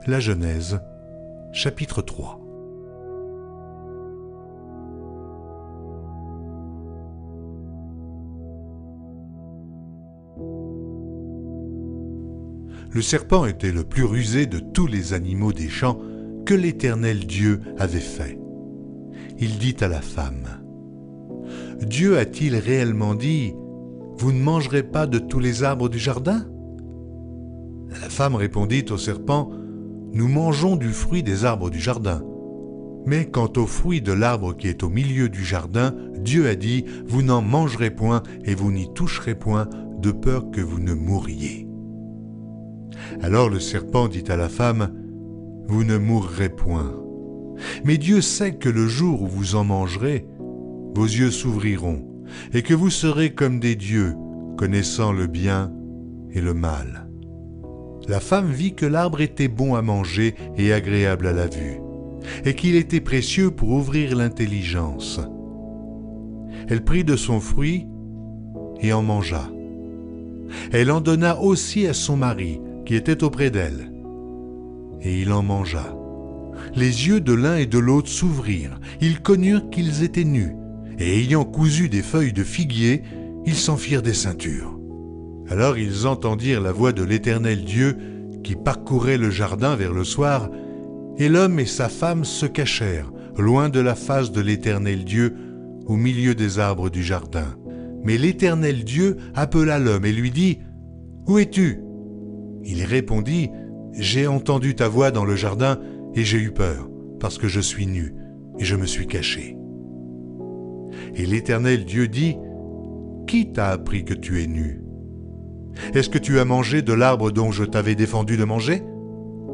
La Genèse, chapitre 3. Le serpent était le plus rusé de tous les animaux des champs que l'Éternel Dieu avait fait. Il dit à la femme, « Dieu a-t-il réellement dit, « Vous ne mangerez pas de tous les arbres du jardin ?» La femme répondit au serpent, « Nous mangeons du fruit des arbres du jardin. Mais quant au fruit de l'arbre qui est au milieu du jardin, Dieu a dit, « Vous n'en mangerez point et vous n'y toucherez point, de peur que vous ne mouriez. » Alors le serpent dit à la femme, « Vous ne mourrez point. Mais Dieu sait que le jour où vous en mangerez, vos yeux s'ouvriront, et que vous serez comme des dieux, connaissant le bien et le mal. » La femme vit que l'arbre était bon à manger et agréable à la vue, et qu'il était précieux pour ouvrir l'intelligence. Elle prit de son fruit et en mangea. Elle en donna aussi à son mari, qui était auprès d'elle, et il en mangea. Les yeux de l'un et de l'autre s'ouvrirent, ils connurent qu'ils étaient nus, et ayant cousu des feuilles de figuier, ils s'en firent des ceintures. Alors ils entendirent la voix de l'Éternel Dieu qui parcourait le jardin vers le soir, et l'homme et sa femme se cachèrent, loin de la face de l'Éternel Dieu, au milieu des arbres du jardin. Mais l'Éternel Dieu appela l'homme et lui dit, « Où es-tu » Il répondit, « J'ai entendu ta voix dans le jardin et j'ai eu peur, parce que je suis nu et je me suis caché. » Et l'Éternel Dieu dit, « Qui t'a appris que tu es nu ? Est-ce que tu as mangé de l'arbre dont je t'avais défendu de manger ?»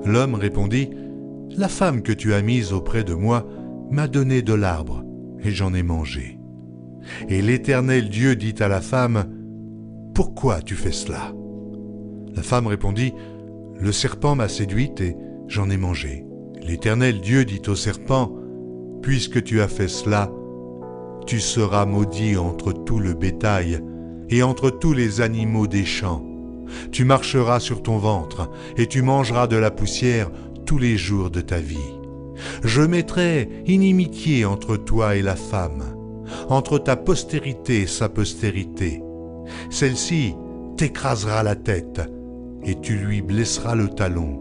L'homme répondit, « La femme que tu as mise auprès de moi m'a donné de l'arbre et j'en ai mangé. » Et l'Éternel Dieu dit à la femme, « Pourquoi tu fais cela ?» La femme répondit, « Le serpent m'a séduite et j'en ai mangé. » L'Éternel Dieu dit au serpent, « Puisque tu as fait cela, tu seras maudit entre tout le bétail et entre tous les animaux des champs. Tu marcheras sur ton ventre et tu mangeras de la poussière tous les jours de ta vie. Je mettrai inimitié entre toi et la femme, entre ta postérité et sa postérité. Celle-ci t'écrasera la tête et tu lui blesseras le talon.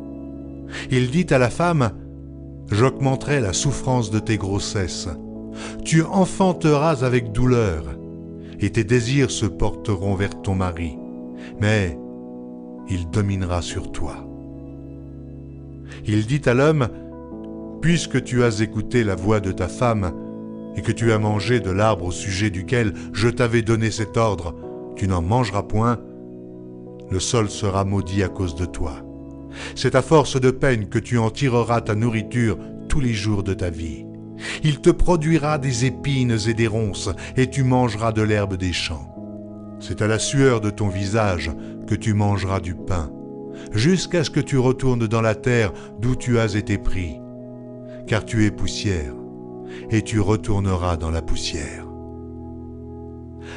Il dit à la femme, « J'augmenterai la souffrance de tes grossesses. Tu enfanteras avec douleur, et tes désirs se porteront vers ton mari, mais il dominera sur toi. » Il dit à l'homme, « Puisque tu as écouté la voix de ta femme, et que tu as mangé de l'arbre au sujet duquel je t'avais donné cet ordre, tu n'en mangeras point, le sol sera maudit à cause de toi. C'est à force de peine que tu en tireras ta nourriture tous les jours de ta vie. Il te produira des épines et des ronces, et tu mangeras de l'herbe des champs. C'est à la sueur de ton visage que tu mangeras du pain, jusqu'à ce que tu retournes dans la terre d'où tu as été pris, car tu es poussière, et tu retourneras dans la poussière. »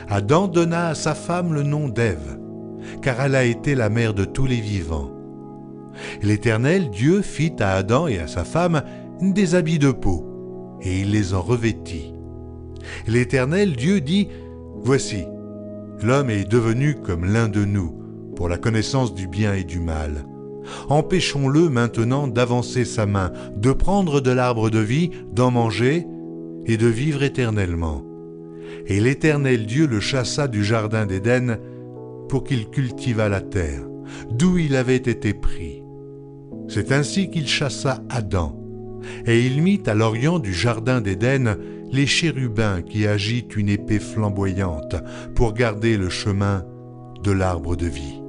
Adam donna à sa femme le nom d'Ève, car elle a été la mère de tous les vivants. L'Éternel Dieu fit à Adam et à sa femme des habits de peau, et il les en revêtit. L'Éternel Dieu dit, « Voici, l'homme est devenu comme l'un de nous, pour la connaissance du bien et du mal. Empêchons-le maintenant d'avancer sa main, de prendre de l'arbre de vie, d'en manger et de vivre éternellement. » Et l'Éternel Dieu le chassa du jardin d'Éden pour qu'il cultivât la terre, d'où il avait été pris. C'est ainsi qu'il chassa Adam, et il mit à l'orient du jardin d'Éden les chérubins qui agitent une épée flamboyante pour garder le chemin de l'arbre de vie.